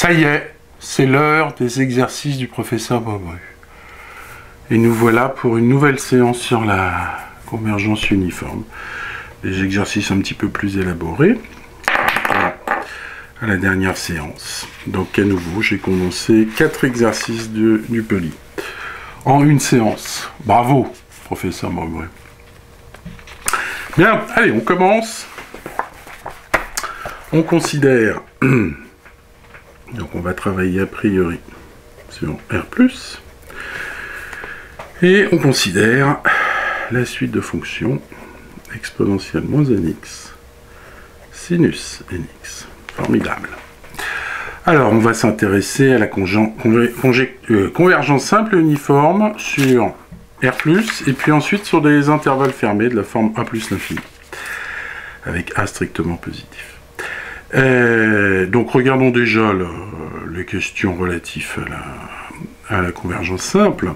Ça y est, c'est l'heure des exercices du professeur Bobru. Et nous voilà pour une nouvelle séance sur la convergence uniforme. Des exercices un petit peu plus élaborés à la dernière séance. Donc à nouveau, j'ai condensé 4 exercices du Peli en une séance. Bravo, professeur Bobru. Bien, allez, on commence. On considère... Donc on va travailler a priori sur R+. Et on considère la suite de fonctions exponentielle moins nx, sinus nx. Formidable. Alors on va s'intéresser à la convergence simple et uniforme sur R+, et puis ensuite sur des intervalles fermés de la forme A plus l'infini, avec A strictement positif. Donc regardons déjà les questions relatives à la convergence simple.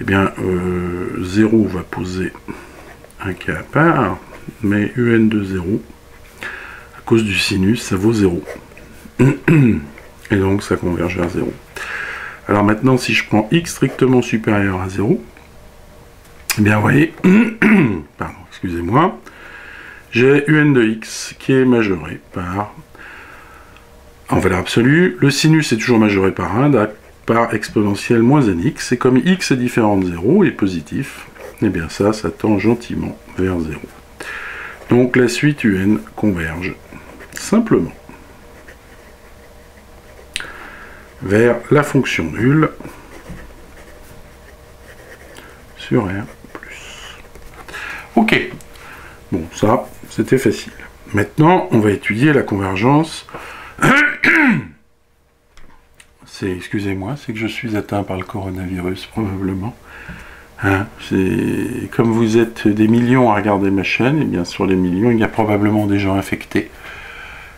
Eh bien, 0 va poser un cas à part, mais un de 0, à cause du sinus, ça vaut 0. Et donc ça converge vers 0. Alors maintenant, si je prends x strictement supérieur à 0, eh bien, vous voyez, pardon, excusez-moi, j'ai un de x qui est majoré par, en valeur absolue, le sinus est toujours majoré par 1, par exponentielle moins nx, et comme x est différent de 0 et positif, et bien ça tend gentiment vers 0. Donc la suite un converge simplement vers la fonction nulle sur R+. Ok, bon ça c'était facile. Maintenant on va étudier la convergence. Excusez-moi, c'est que je suis atteint par le coronavirus, probablement. Hein, comme vous êtes des millions à regarder ma chaîne, et bien sur les millions, il y a probablement des gens infectés.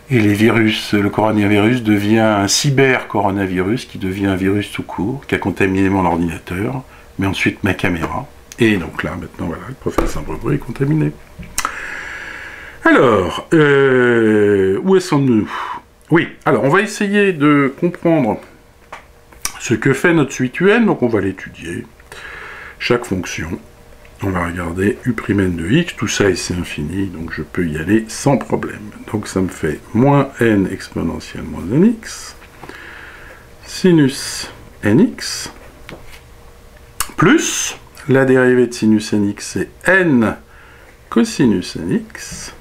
Et les virus, le coronavirus devient un cyber-coronavirus, qui devient un virus tout court, qui a contaminé mon ordinateur, mais ensuite ma caméra. Et donc là, maintenant, voilà, le professeur Bobru est contaminé. Alors, où est-ce-nous ? Oui, alors on va essayer de comprendre ce que fait notre suite un, donc on va l'étudier. Chaque fonction, on va regarder u'm de x, tout ça c'est infini, donc je peux y aller sans problème. Donc ça me fait moins n exponentielle moins nx, sinus nx, plus la dérivée de sinus nx, c'est n cosinus nx,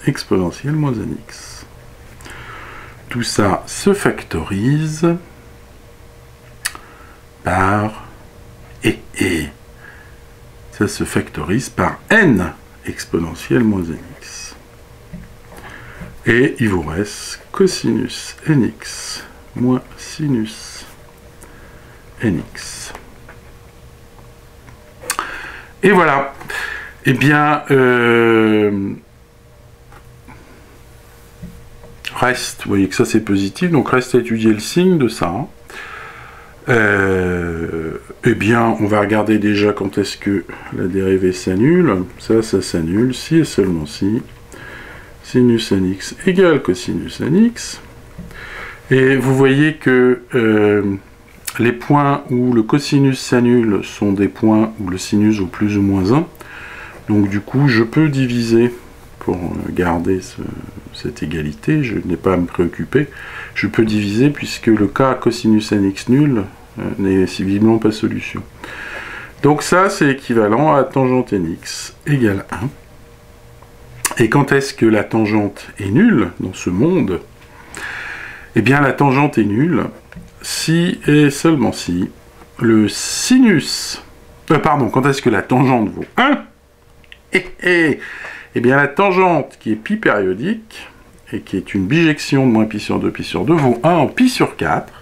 exponentielle moins nx. Tout ça se factorise par et ça se factorise par n exponentielle moins nx. Et il vous reste cosinus nx moins sinus nx. Et voilà. Eh bien, reste, vous voyez que ça c'est positif, donc reste à étudier le signe de ça. Hein. Eh bien, on va regarder déjà quand est-ce que la dérivée s'annule. Ça s'annule si et seulement si sinus nx égale cosinus nx. Et vous voyez que les points où le cosinus s'annule sont des points où le sinus vaut plus ou moins 1. Donc du coup, je peux diviser pour garder cette égalité, je n'ai pas à me préoccuper, je peux diviser puisque le cas cosinus nx nul n'est visiblement pas solution. Donc ça, c'est équivalent à tangente nx égale 1. Et quand est-ce que la tangente est nulle dans ce monde? Eh bien, la tangente est nulle si et seulement si le sinus... quand est-ce que la tangente vaut 1? Eh bien, la tangente qui est pi périodique, et qui est une bijection de moins pi sur 2 vaut 1 en pi sur 4.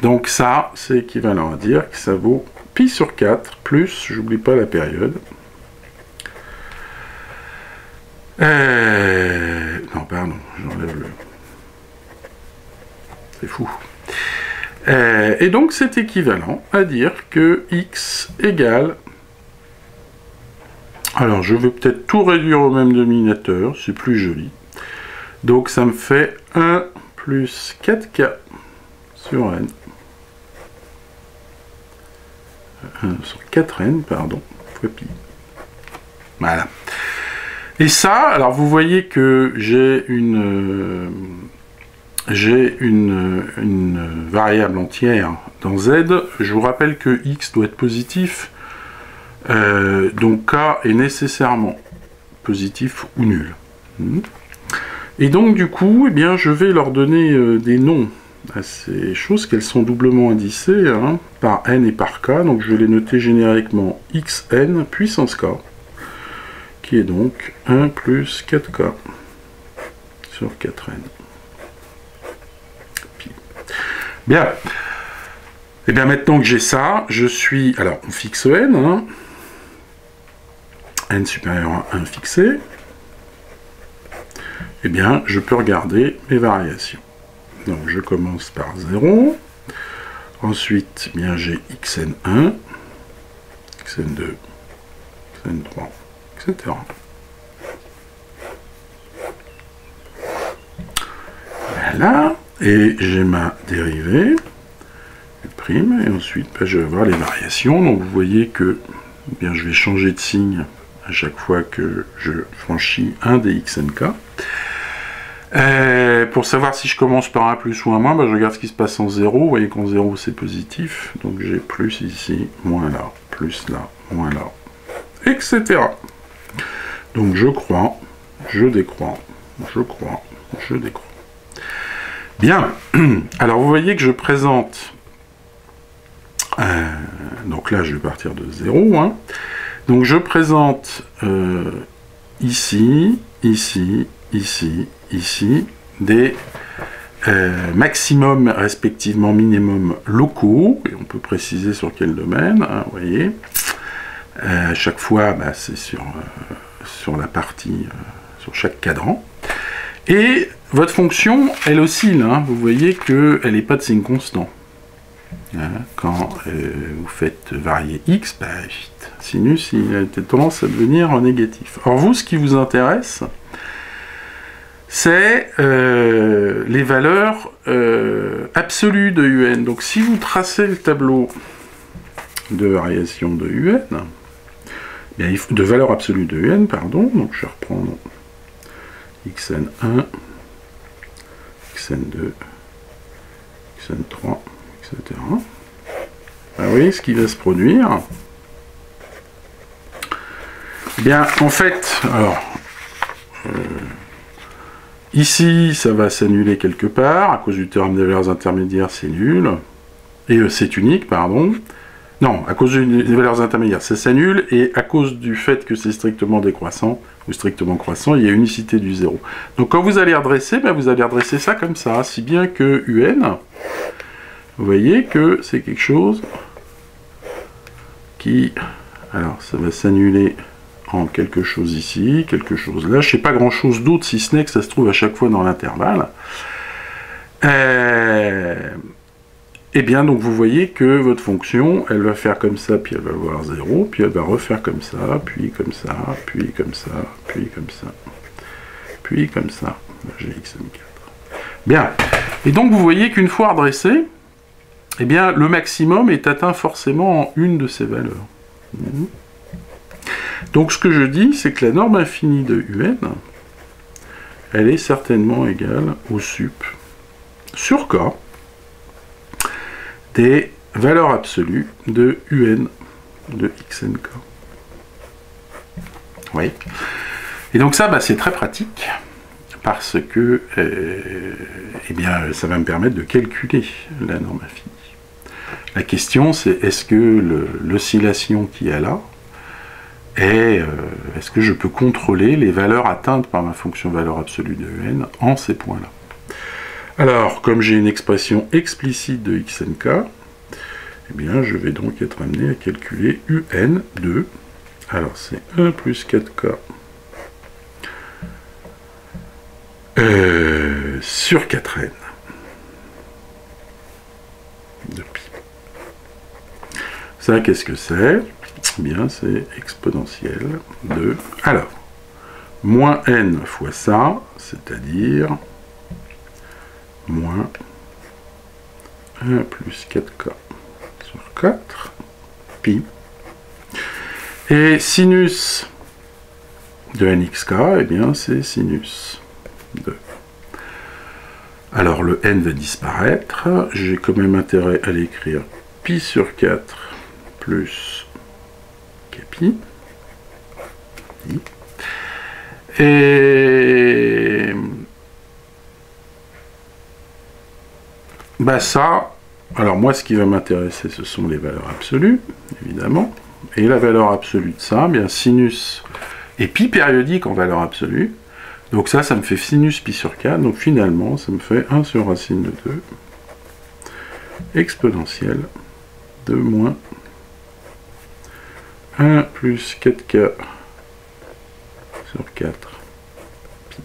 Donc ça, c'est équivalent à dire que ça vaut pi sur 4 plus, j'oublie pas la période. Non, pardon, j'enlève le... C'est fou. Et donc, c'est équivalent à dire que x égale... Alors, je vais peut-être tout réduire au même dénominateur, c'est plus joli. Donc, ça me fait 1 plus 4k sur n. Sur 4n, pardon, fois pi. Voilà. Et ça, alors vous voyez que j'ai une variable entière dans z. Je vous rappelle que x doit être positif, donc k est nécessairement positif ou nul. Et donc du coup, eh bien, je vais leur donner des noms à ces choses, qu'elles sont doublement indicées hein, par n et par k. Donc je vais les noter génériquement xn puissance k, qui est donc 1 plus 4k sur 4n. Pi. Bien. Et bien maintenant que j'ai ça, je suis... Alors, on fixe n. Hein. N supérieur à 1 fixé. Eh bien, je peux regarder mes variations. Donc, je commence par 0. Ensuite, eh bien, j'ai xn1, xn2, xn3, etc. Voilà. Et j'ai ma dérivée, prime, et ensuite, ben, je vais voir les variations. Donc, vous voyez que eh bien, je vais changer de signe à chaque fois que je franchis un des xnk. Pour savoir si je commence par un plus ou un moins, ben je regarde ce qui se passe en 0. Vous voyez qu'en 0 c'est positif, donc j'ai plus ici, moins là, plus là, moins là, etc. Donc je crois, je décrois, je crois, je décrois. Bien, alors vous voyez que je présente, donc là je vais partir de 0, hein. Donc je présente ici, ici, ici, ici, des maximums respectivement minimum locaux, et on peut préciser sur quel domaine, hein, vous voyez. À chaque fois, bah, c'est sur la partie, sur chaque cadran. Et votre fonction, elle oscille, hein, vous voyez qu'elle n'est pas de signe constant. Hein, quand vous faites varier x, bah, sinus, il a tendance à devenir négatif. Or vous, ce qui vous intéresse, c'est les valeurs absolues de un. Donc si vous tracez le tableau de variation de un, bien, de valeur absolue de un, pardon, donc je vais reprendre xn1, xn2, xn3, etc. Ben oui, ce qui va se produire, eh bien, en fait, alors, ici, ça va s'annuler quelque part, à cause du théorème des valeurs intermédiaires, c'est nul, et c'est unique, pardon. Non, à cause des valeurs intermédiaires, ça s'annule, et à cause du fait que c'est strictement décroissant, ou strictement croissant, il y a unicité du 0. Donc quand vous allez redresser, ben, vous allez redresser ça comme ça, si bien que un, vous voyez que c'est quelque chose qui... Alors, ça va s'annuler en quelque chose ici, quelque chose là. Je ne sais pas grand-chose d'autre, si ce n'est que ça se trouve à chaque fois dans l'intervalle. Eh bien, donc vous voyez que votre fonction, elle va faire comme ça, puis elle va avoir 0, puis elle va refaire comme ça, puis comme ça, puis comme ça, puis comme ça, puis comme ça. J'ai xn4. Bien. Et donc vous voyez qu'une fois redressé, eh bien, le maximum est atteint forcément en une de ces valeurs. Donc ce que je dis, c'est que la norme infinie de un, elle est certainement égale au sup sur k des valeurs absolues de un de xnk. Oui. Et donc ça, bah, c'est très pratique, parce que eh bien, ça va me permettre de calculer la norme infinie. La question, c'est est-ce que l'oscillation qu'il y a là est-ce que je peux contrôler les valeurs atteintes par ma fonction valeur absolue de un en ces points-là? Alors, comme j'ai une expression explicite de xnk, eh bien, je vais donc être amené à calculer un2. Alors, c'est 1 plus 4k sur 4n de pi. Ça, qu'est-ce que c'est? Eh bien, c'est exponentielle de... Alors, moins n fois ça, c'est-à-dire moins 1 1 plus 4k sur 4, pi. Et sinus de nxk, eh bien c'est sinus de... Alors le n va disparaître, j'ai quand même intérêt à l'écrire pi sur 4 plus kpi. Et bah ça, alors moi ce qui va m'intéresser ce sont les valeurs absolues, évidemment. Et la valeur absolue de ça, bien sinus et pi périodique en valeur absolue. Donc ça me fait sinus pi sur 4, donc finalement ça me fait 1 sur racine de 2 exponentielle de moins 1 plus 4k sur 4 pi.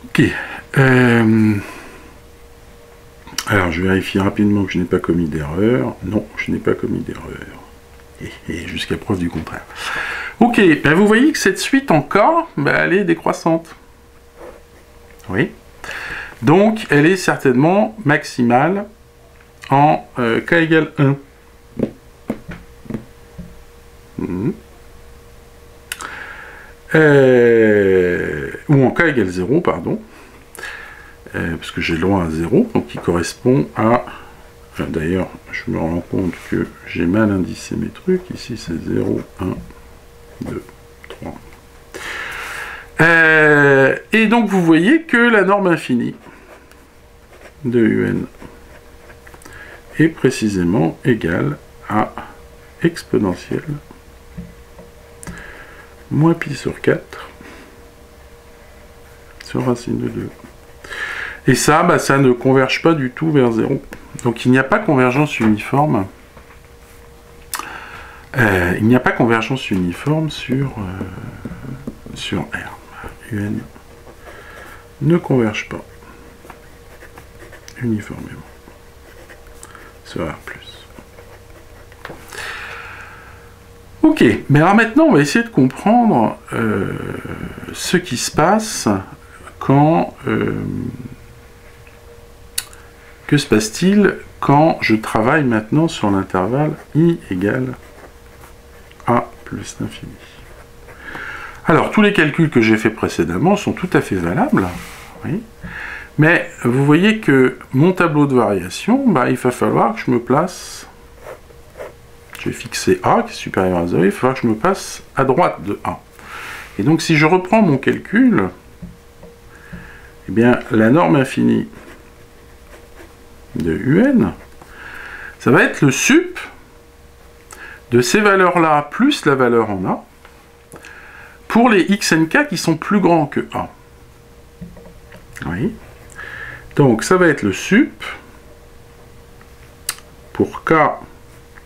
Ok. Alors je vérifie rapidement que je n'ai pas commis d'erreur. Non, je n'ai pas commis d'erreur. Et jusqu'à preuve du contraire. Ok, ben vous voyez que cette suite en K, ben elle est décroissante. Oui. Donc, elle est certainement maximale en K égale 1. Ou en K égale 0, pardon. Parce que j'ai le droit à 0, donc qui correspond à... D'ailleurs, je me rends compte que j'ai mal indicé mes trucs. Ici, c'est 0, 1, 2, 3. Et donc, vous voyez que la norme infinie de UN est précisément égale à exponentielle moins pi sur 4 sur racine de 2. Et ça, bah, ça ne converge pas du tout vers 0. Donc il n'y a pas convergence uniforme. Il n'y a pas convergence uniforme sur R. UN ne converge pas uniformément sur R+. Ok, mais alors maintenant on va essayer de comprendre ce qui se passe quand... que se passe-t-il quand je travaille maintenant sur l'intervalle i égale a plus l'infini? Alors, tous les calculs que j'ai faits précédemment sont tout à fait valables, oui, mais vous voyez que mon tableau de variation, bah, il va falloir que je me place, j'ai fixé a qui est supérieur à 0, il va falloir que je me passe à droite de a. Et donc, si je reprends mon calcul, eh bien, la norme infinie de UN, ça va être le sup de ces valeurs-là plus la valeur en A pour les xnk qui sont plus grands que A. Oui. Donc ça va être le sup pour k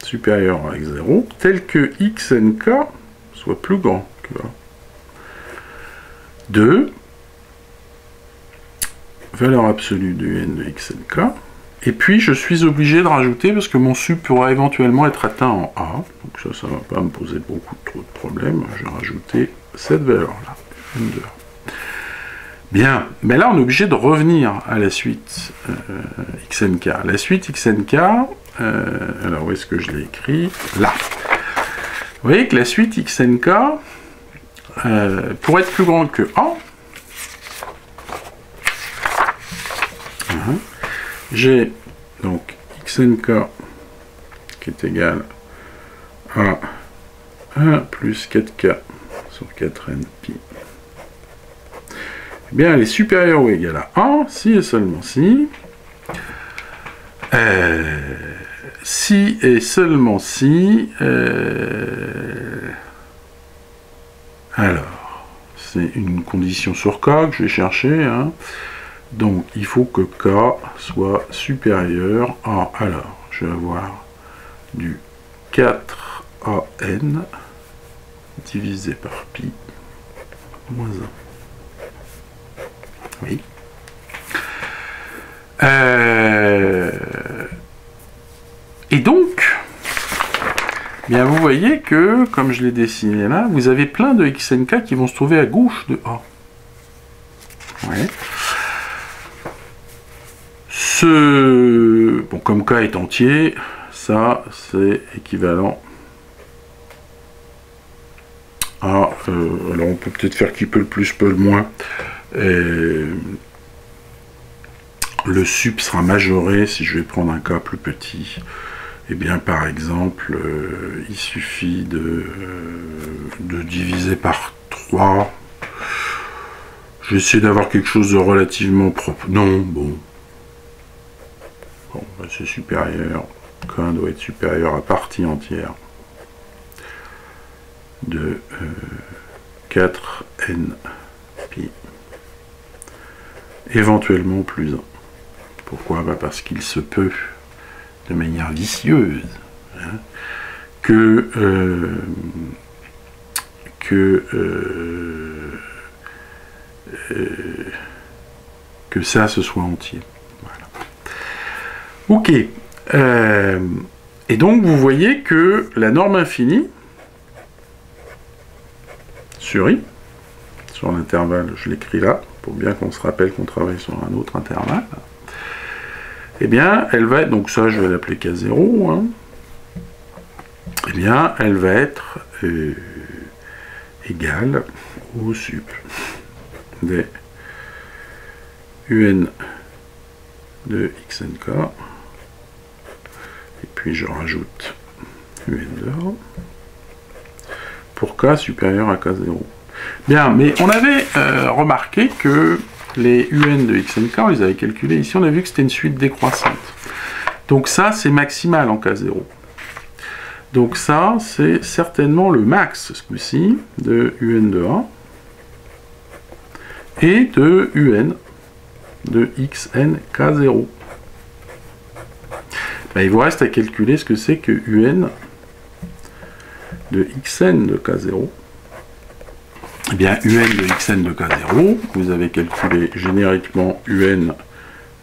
supérieur à x0 tel que xnk soit plus grand que A. De valeur absolue de UN de xnk. Et puis, je suis obligé de rajouter, parce que mon sup pourra éventuellement être atteint en A. Donc ça ne va pas me poser beaucoup trop de problèmes. Je vais rajouter cette valeur-là. Bien, mais là, on est obligé de revenir à la suite xnk. La suite xnk, alors où est-ce que je l'ai écrit? Là. Vous voyez que la suite xnk, pour être plus grande que A, j'ai donc xnk qui est égal à 1 plus 4k sur 4n pi. Eh bien, elle est supérieure ou égale à 1 si et seulement si. Si et seulement si. Alors, c'est une condition sur k que je vais chercher. Hein. Donc, il faut que k soit supérieur à... Alors, je vais avoir du 4an divisé par pi moins 1. Oui. Et donc, bien vous voyez que, comme je l'ai dessiné là, vous avez plein de xnk qui vont se trouver à gauche de A. Ouais. Bon, comme k est entier, ça c'est équivalent à... alors on peut peut-être faire qui peut le plus, peut le moins. Le sup sera majoré si je vais prendre un cas plus petit. Eh bien, par exemple, il suffit de diviser par 3. Je vais essayer d'avoir quelque chose de relativement propre. Non, bon. Bon, bah, c'est supérieur. K doit être supérieur à partie entière de 4n pi. Éventuellement plus 1. Pourquoi? Bah parce qu'il se peut, de manière vicieuse, hein, que ça ce soit entier. Voilà. Ok. Et donc vous voyez que la norme infinie sur i, sur l'intervalle, je l'écris là, pour bien qu'on se rappelle qu'on travaille sur un autre intervalle, eh bien, elle va être, donc ça je vais l'appeler K0, hein, eh bien, elle va être égale au sup des un de xnk, et puis je rajoute un de A, pour k supérieur à k0. Bien, mais on avait remarqué que les un de xnk, on les avait calculés ici, on a vu que c'était une suite décroissante. Donc ça, c'est maximal en K0. Donc ça, c'est certainement le max, ce coup-ci, de un de A, et de un de xn K0. Ben, il vous reste à calculer ce que c'est que un de xn de K0. Eh bien, un de xn de K0, vous avez calculé génériquement un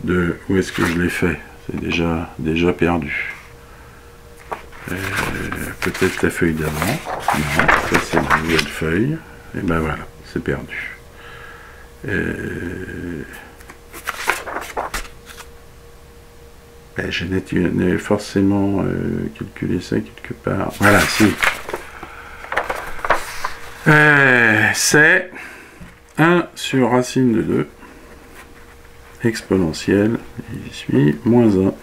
de... Où est-ce que je l'ai fait? C'est déjà perdu. Peut-être la feuille d'avant. Non, ça c'est la nouvelle feuille. Et ben voilà, c'est perdu. Ben, j'ai forcément calculé ça quelque part. Voilà, si. C'est 1 sur racine de 2 exponentielle, il suit, moins 1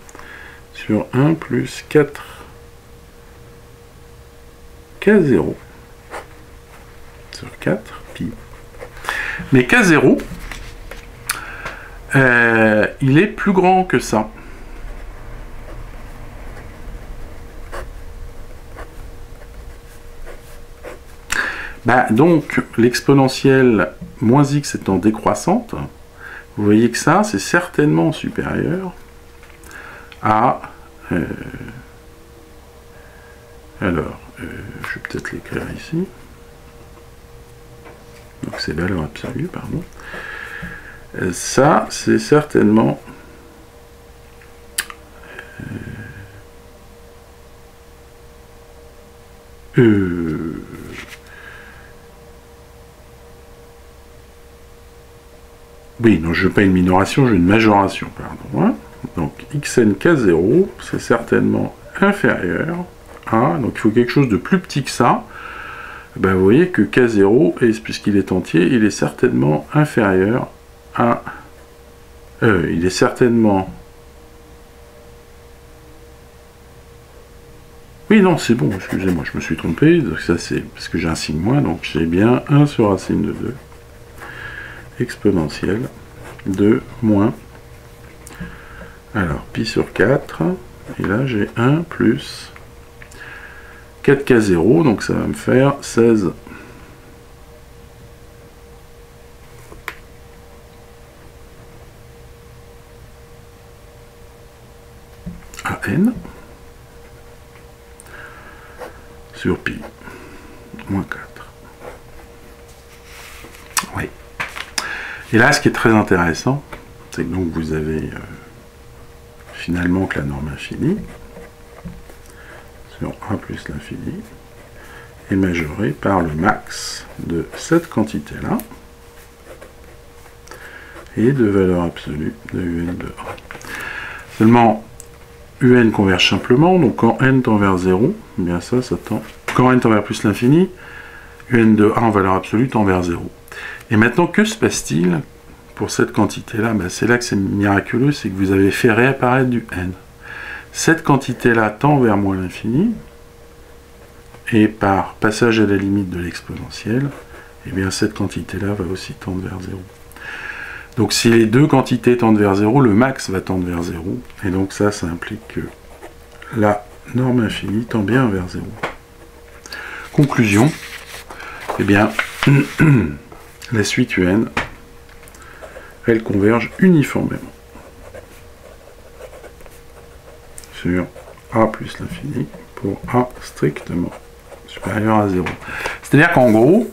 sur 1 plus 4 K0 sur 4 pi. Mais K0, il est plus grand que ça. Bah, donc, l'exponentielle moins x étant décroissante, vous voyez que ça, c'est certainement supérieur à... alors, je vais peut-être l'écrire ici. Donc, c'est valeur absolue, pardon. Ça, c'est certainement... oui, non, je ne veux pas une minoration, je veux une majoration, pardon. Hein. Donc, xnk0, c'est certainement inférieur à... Donc, il faut quelque chose de plus petit que ça. Ben, vous voyez que k0, puisqu'il est entier, il est certainement inférieur à... il est certainement... Oui, non, c'est bon, excusez-moi, je me suis trompé. Donc ça, c'est parce que j'ai un signe moins, donc j'ai bien 1 sur racine de 2 exponentielle de moins, alors pi sur 4, et là j'ai 1 plus 4k0, donc ça va me faire 16 an sur pi moins 4. Oui. Et là, ce qui est très intéressant, c'est que donc vous avez finalement que la norme infinie sur a plus l'infini est majorée par le max de cette quantité-là et de valeur absolue de un de A. Seulement, un converge simplement, donc quand n tend vers 0, eh bien ça tend... Quand n tend vers plus l'infini, un de a en valeur absolue tend vers 0. Et maintenant, que se passe-t-il pour cette quantité-là? Ben, c'est là que c'est miraculeux, c'est que vous avez fait réapparaître du n. Cette quantité-là tend vers moins l'infini, et par passage à la limite de l'exponentielle, eh bien cette quantité-là va aussi tendre vers 0. Donc si les deux quantités tendent vers 0, le max va tendre vers 0, et donc ça implique que la norme infinie tend bien vers 0. Conclusion, eh bien, la suite un, elle converge uniformément sur a plus l'infini pour a strictement supérieur à 0. C'est-à-dire qu'en gros,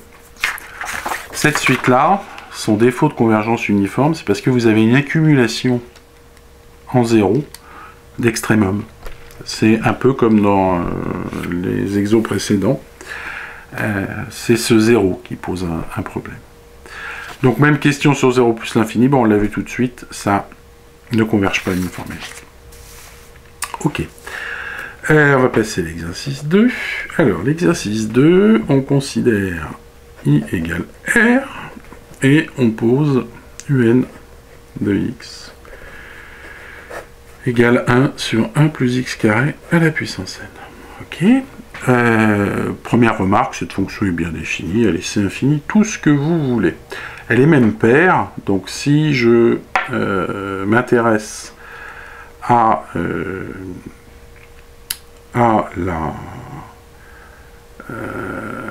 cette suite-là, son défaut de convergence uniforme, c'est parce que vous avez une accumulation en 0 d'extrémum. C'est un peu comme dans les exos précédents. C'est ce 0 qui pose un problème. Donc même question sur 0 plus l'infini, bon, on l'a vu tout de suite, ça ne converge pas uniformément. Ok. On va passer à l'exercice 2. Alors, l'exercice 2, on considère I égale R, et on pose un de x égale 1 sur 1 plus x carré à la puissance n. Ok. Première remarque, cette fonction est bien définie, elle est C infinie, tout ce que vous voulez. Elle est même paire, donc si je m'intéresse à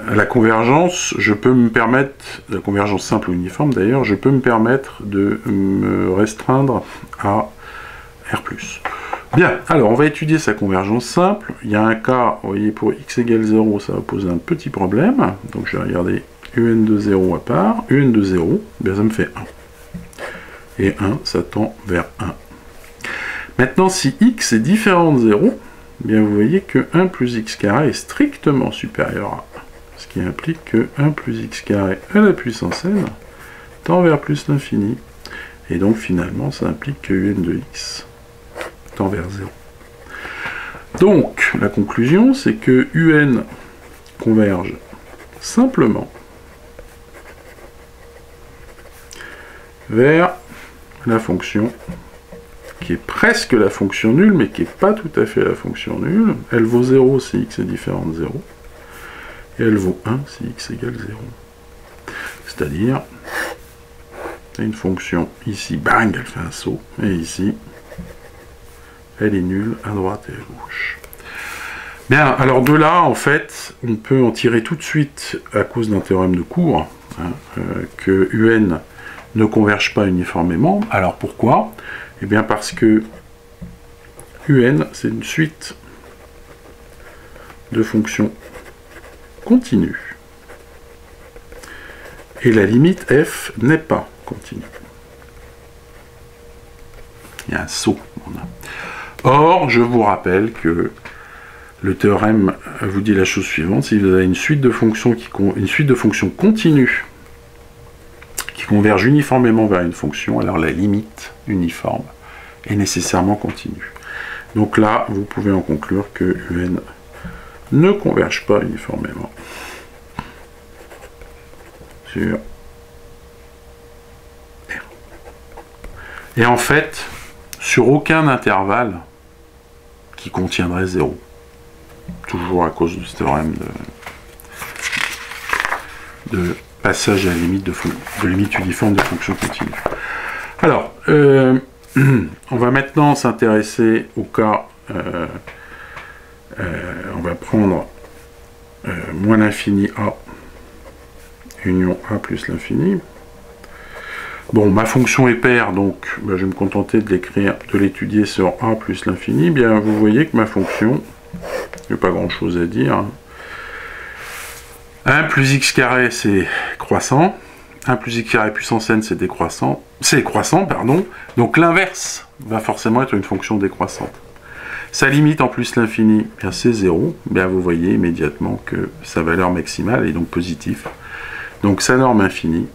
la convergence, je peux me permettre, la convergence simple ou uniforme d'ailleurs, je peux me permettre de me restreindre à R+. Bien, alors on va étudier sa convergence simple. Il y a un cas, vous voyez, pour x égale 0, ça va poser un petit problème. Donc je vais regarder un de 0 à part. Un de 0, bien ça me fait 1. Et 1, ça tend vers 1. Maintenant, si x est différent de 0, bien vous voyez que 1 plus x carré est strictement supérieur à 1. Ce qui implique que 1 plus x carré à la puissance n tend vers plus l'infini. Et donc finalement, ça implique que un de x tend vers 0. Donc, la conclusion, c'est que un converge simplement vers la fonction qui est presque la fonction nulle, mais qui n'est pas tout à fait la fonction nulle. Elle vaut 0 si x est différent de 0, et elle vaut 1 si x égale 0. C'est-à-dire, une fonction ici, bang, elle fait un saut, et ici, elle est nulle à droite et à gauche. Bien, alors de là, en fait, on peut en tirer tout de suite, à cause d'un théorème de cours, que un ne converge pas uniformément. Alors pourquoi? Eh bien parce que un, c'est une suite de fonctions continues. Et la limite f n'est pas continue. Il y a un saut. Or, je vous rappelle que le théorème vous dit la chose suivante: si vous avez une suite de fonctions continues qui convergent uniformément vers une fonction, alors la limite uniforme est nécessairement continue. Donc là, vous pouvez en conclure que un ne converge pas uniformément sur R. Et en fait, sur aucun intervalle qui contiendrait 0. Toujours à cause de ce théorème de passage à la limite de limite uniforme de fonctions continues. Alors, on va maintenant s'intéresser au cas, on va prendre moins l'infini A, union A plus l'infini. Bon, ma fonction est paire, donc je vais me contenter de l'écrire, de l'étudier sur A plus l'infini. Bien, vous voyez que ma fonction, il n'y a pas grand chose à dire. 1 plus x carré, c'est croissant. 1 plus x carré puissance n, c'est décroissant. C'est croissant, pardon. Donc l'inverse va forcément être une fonction décroissante. Sa limite en plus l'infini, c'est 0. Bien, vous voyez immédiatement que sa valeur maximale est donc positive. Donc sa norme infinie,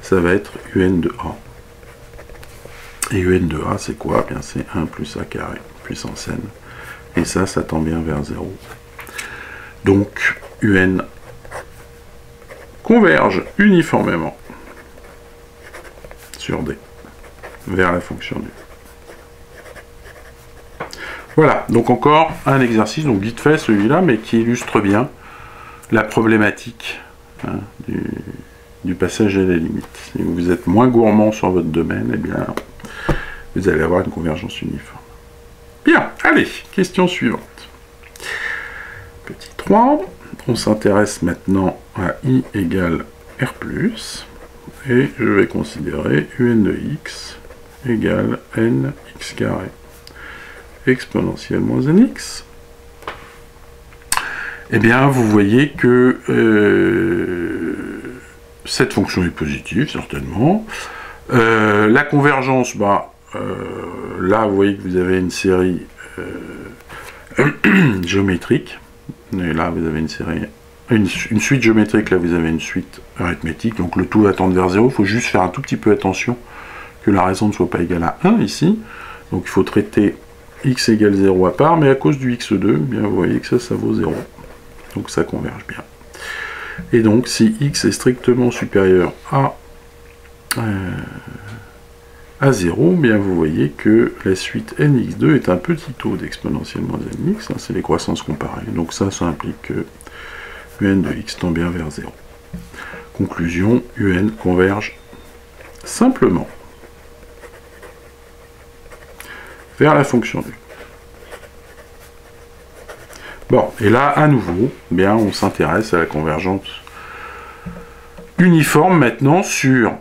ça va être un de A. Et un de a, c'est quoi? Bien, c'est 1 plus a carré puissance n. Et ça tend bien vers 0. Donc, un converge uniformément sur d, vers la fonction du. Voilà, donc encore un exercice, donc vite fait celui-là, mais qui illustre bien la problématique hein, du passage à la limite. Si vous êtes moins gourmand sur votre domaine, eh bien, vous allez avoir une convergence uniforme. Bien, allez, question suivante. Petit 3, on s'intéresse maintenant à i égale r+, et je vais considérer un de x égale nx carré exponentielle moins nx. Eh bien, vous voyez que cette fonction est positive, certainement. La convergence, bah, là, vous voyez que vous avez une série géométrique. Et là, vous avez une série, une suite géométrique, là, vous avez une suite arithmétique. Donc, le tout va tendre vers 0. Il faut juste faire un tout petit peu attention que la raison ne soit pas égale à 1, ici. Donc, il faut traiter x égale 0 à part, mais à cause du x2, bien, vous voyez que ça vaut 0. Donc, ça converge bien. Et donc, si x est strictement supérieur à 0, bien vous voyez que la suite nx2 est un petit taux d'exponentielle moins nx, hein, c'est les croissances comparées. Donc ça implique que un de x tend bien vers 0. Conclusion, un converge simplement vers la fonction du. Bon, et là, à nouveau, bien, on s'intéresse à la convergence uniforme maintenant sur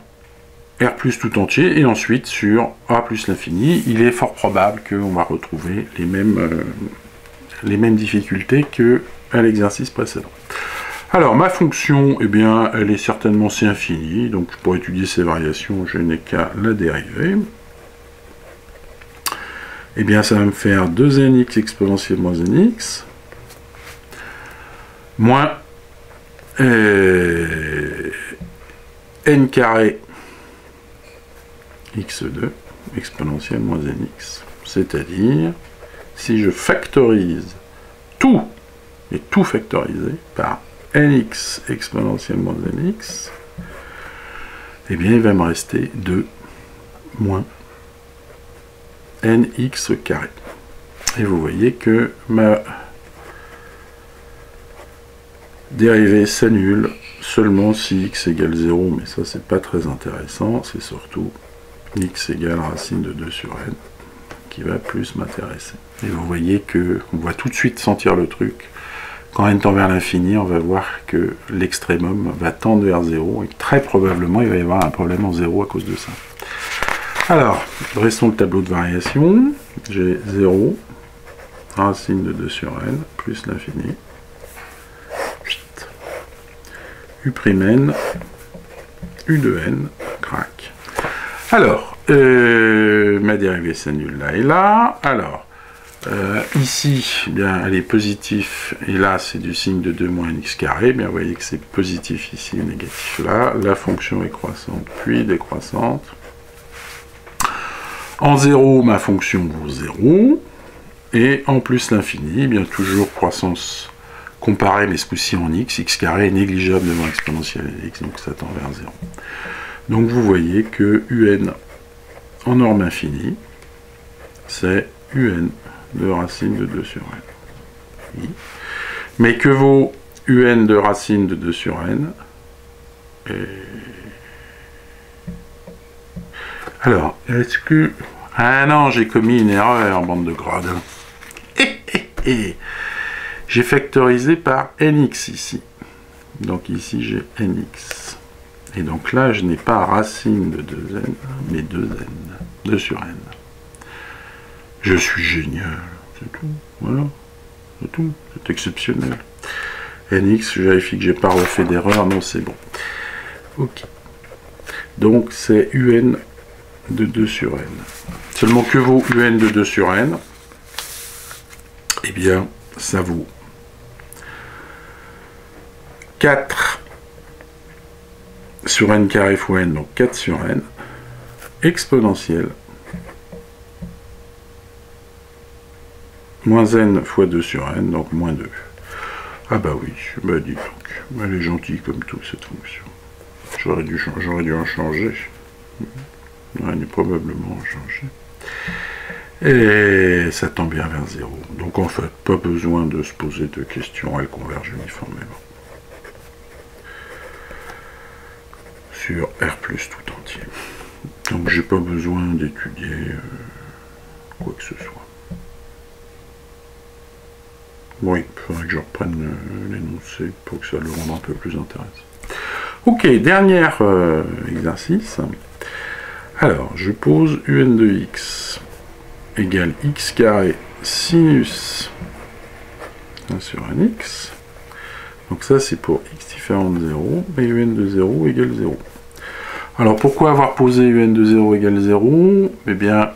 R plus tout entier, et ensuite sur A plus l'infini. Il est fort probable qu'on va retrouver les mêmes difficultés qu'à l'exercice précédent. Alors, ma fonction, eh bien, elle est certainement C infini, donc pour étudier ces variations, je n'ai qu'à la dériver. Eh bien, ça va me faire 2nx exponentielle moins nx, moins n carré x2 exponentielle moins nx. C'est-à-dire, si je factorise tout, et tout factorisé par nx exponentielle moins nx, eh bien, il va me rester 2 moins nx carré. Et vous voyez que ma dérivée s'annule seulement si x égale 0, mais ça c'est pas très intéressant, c'est surtout x égale racine de 2 sur n qui va plus m'intéresser. Et vous voyez que on va tout de suite sentir le truc. Quand n tend vers l'infini, on va voir que l'extrémum va tendre vers 0 et très probablement il va y avoir un problème en 0 à cause de ça. Alors, dressons le tableau de variation. J'ai 0, racine de 2 sur n, plus l'infini. U', U de n, crac. Alors, ma dérivée s'annule là et là. Alors, ici, eh bien, elle est positive, et là, c'est du signe de 2 moins nx carré. Bien, vous voyez que c'est positif ici et négatif là. La fonction est croissante, puis décroissante. En 0, ma fonction vaut 0. Et en plus l'infini, eh bien, toujours croissance comparée, mais ce coup-ci en x. X carré est négligeable devant exponentielle x, donc ça tend vers 0. Donc vous voyez que un en norme infinie, c'est un de racine de 2 sur n. Mais que vaut un de racine de 2 sur n? Alors, est-ce que... Ah non, j'ai commis une erreur, bande de gredins. J'ai factorisé par nx ici. Donc ici, j'ai nx. Et donc là, je n'ai pas racine de 2n, mais 2n, 2 sur n. Je suis génial, c'est tout, voilà, c'est tout, c'est exceptionnel. Nx, je vérifie que j'ai pas refait d'erreur, non, c'est bon. Ok. Donc c'est un de 2 sur n. Seulement que vaut un de 2 sur n? Eh bien, ça vaut 4 sur n carré fois n, donc 4 sur n, exponentielle moins n fois 2 sur n, donc moins 2. Ah bah oui, bah dis donc, elle est gentille comme tout cette fonction. J'aurais dû en changer. J'aurais dû probablement en changer. Et ça tend bien vers 0. Donc en fait, pas besoin de se poser de questions, elle converge uniformément. Sur R plus tout entier. Donc j'ai pas besoin d'étudier quoi que ce soit. Oui, il faudrait que je reprenne l'énoncé pour que ça le rende un peu plus intéressant. Ok, dernier exercice. Alors, je pose un de x égale x carré sinus 1 sur un x. Donc ça, c'est pour x différent de 0, et un de 0 égale 0. Alors, pourquoi avoir posé un de 0 égale 0? Eh bien,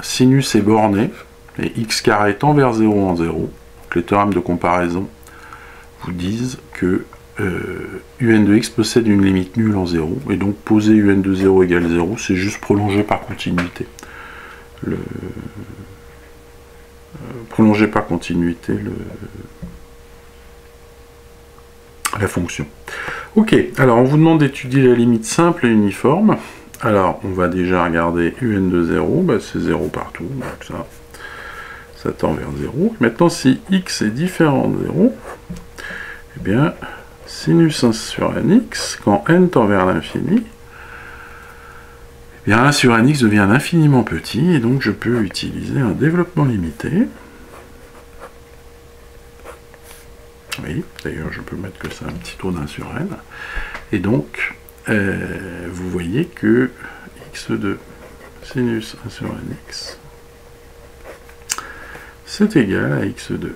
sinus est borné, et x carré tend vers 0 en 0. Les théorèmes de comparaison vous disent que un de x possède une limite nulle en 0, et donc poser un de 0 égale 0, c'est juste prolonger par continuité. Prolonger par continuité la fonction. Ok, alors on vous demande d'étudier la limite simple et uniforme. Alors on va déjà regarder un de 0, bah, c'est 0 partout, donc ça tend vers 0. Maintenant, si x est différent de 0, eh bien, sinus 1 sur un x, quand n tend vers l'infini, eh bien 1 sur un x devient infiniment petit, et donc je peux utiliser un développement limité. Oui, d'ailleurs, je peux mettre que ça un petit taux d'1 sur n. Et donc, vous voyez que x2 sinus 1 sur un x, c'est égal à x2,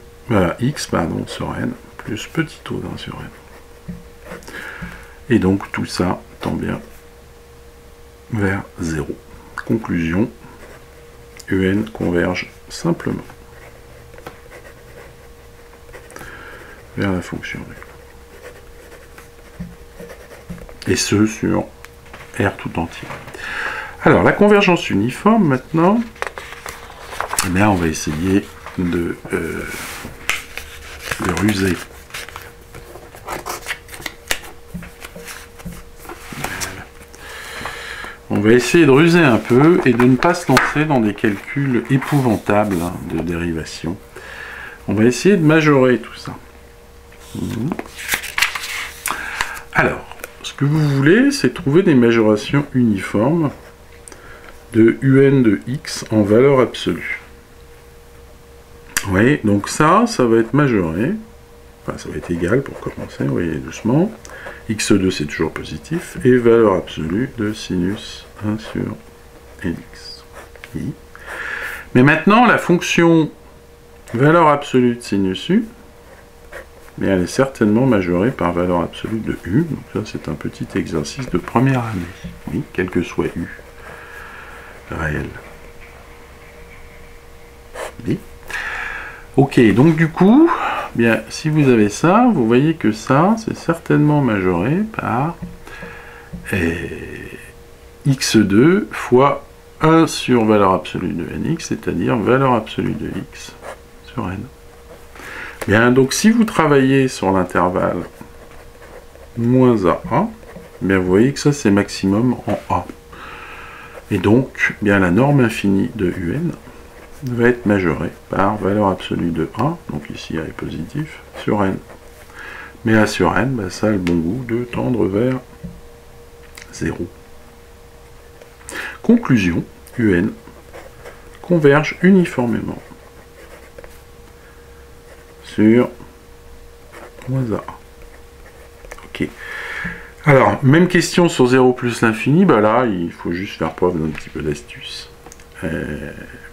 x sur n, plus petit taux d'1 sur n. Et donc tout ça tend bien vers 0. Conclusion, un converge simplement vers la fonction et ce sur R tout entier. Alors la convergence uniforme maintenant, eh bien, on va essayer de ruser. On va essayer de ruser un peu et de ne pas se lancer dans des calculs épouvantables de dérivation. On va essayer de majorer tout ça. Alors, ce que vous voulez, c'est trouver des majorations uniformes de un de x en valeur absolue. Oui, donc ça va être majoré. Enfin, ça va être égal pour commencer, vous voyez doucement. x2 c'est toujours positif, et valeur absolue de sinus 1 sur nx. Oui. Mais maintenant, la fonction valeur absolue de sinus u, mais elle est certainement majorée par valeur absolue de u. Donc ça, c'est un petit exercice de première année. Oui, quel que soit u réel. Oui. Ok, donc du coup, bien, si vous avez ça, vous voyez que ça, c'est certainement majoré par x2 fois 1 sur valeur absolue de nx, c'est-à-dire valeur absolue de x sur n. Bien, donc si vous travaillez sur l'intervalle moins a1, bien, vous voyez que ça, c'est maximum en a. Et donc, bien, la norme infinie de un va être majorée par valeur absolue de 1, donc ici a est positif, sur n. Mais a sur n, bah, ça a le bon goût de tendre vers 0. Conclusion, un converge uniformément sur moins a. Ok. Alors, même question sur 0 plus l'infini, bah là, il faut juste faire preuve d'un petit peu d'astuce.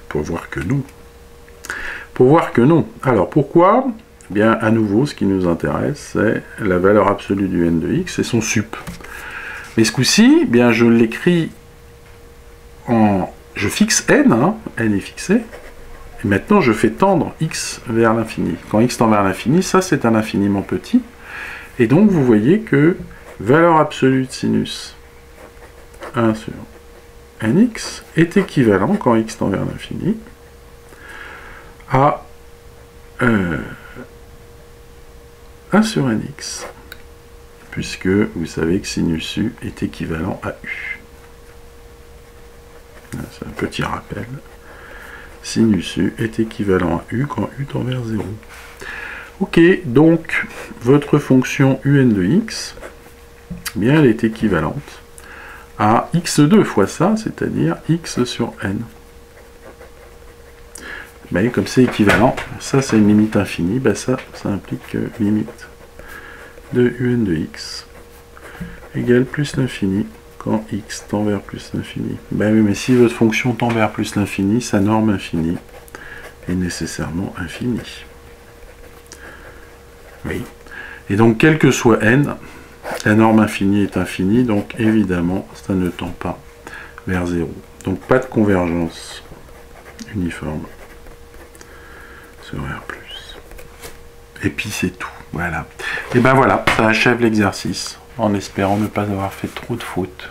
Pour voir que non. Pour voir que non. Alors, pourquoi? Eh bien, à nouveau, ce qui nous intéresse, c'est la valeur absolue du n de x et son sup. Mais ce coup-ci, eh bien, je l'écris en... Je fixe n, hein, n est fixé, et maintenant je fais tendre x vers l'infini. Quand x tend vers l'infini, ça c'est un infiniment petit, et donc vous voyez que valeur absolue de sinus 1 sur nx est équivalent, quand x tend vers l'infini, à 1 sur nx, puisque vous savez que sinus u est équivalent à u. C'est un petit rappel. Sinus u est équivalent à u quand u tend vers 0. Ok, donc votre fonction un de x, eh bien, elle est équivalente à x2 fois ça, c'est-à-dire x sur n. Ben, comme c'est équivalent, ça c'est une limite infinie, ben ça implique limite de un de x égale plus l'infini quand x tend vers plus l'infini. Ben oui, mais si votre fonction tend vers plus l'infini, sa norme infinie est nécessairement infinie. Oui. Et donc, quel que soit n, la norme infinie est infinie, donc évidemment, ça ne tend pas vers 0. Donc, pas de convergence uniforme sur R+. Et puis, c'est tout. Voilà. Et ben voilà, ça achève l'exercice, en espérant ne pas avoir fait trop de fautes.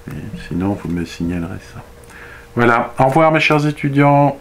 Et sinon, vous me signalerez ça. Voilà. Au revoir, mes chers étudiants.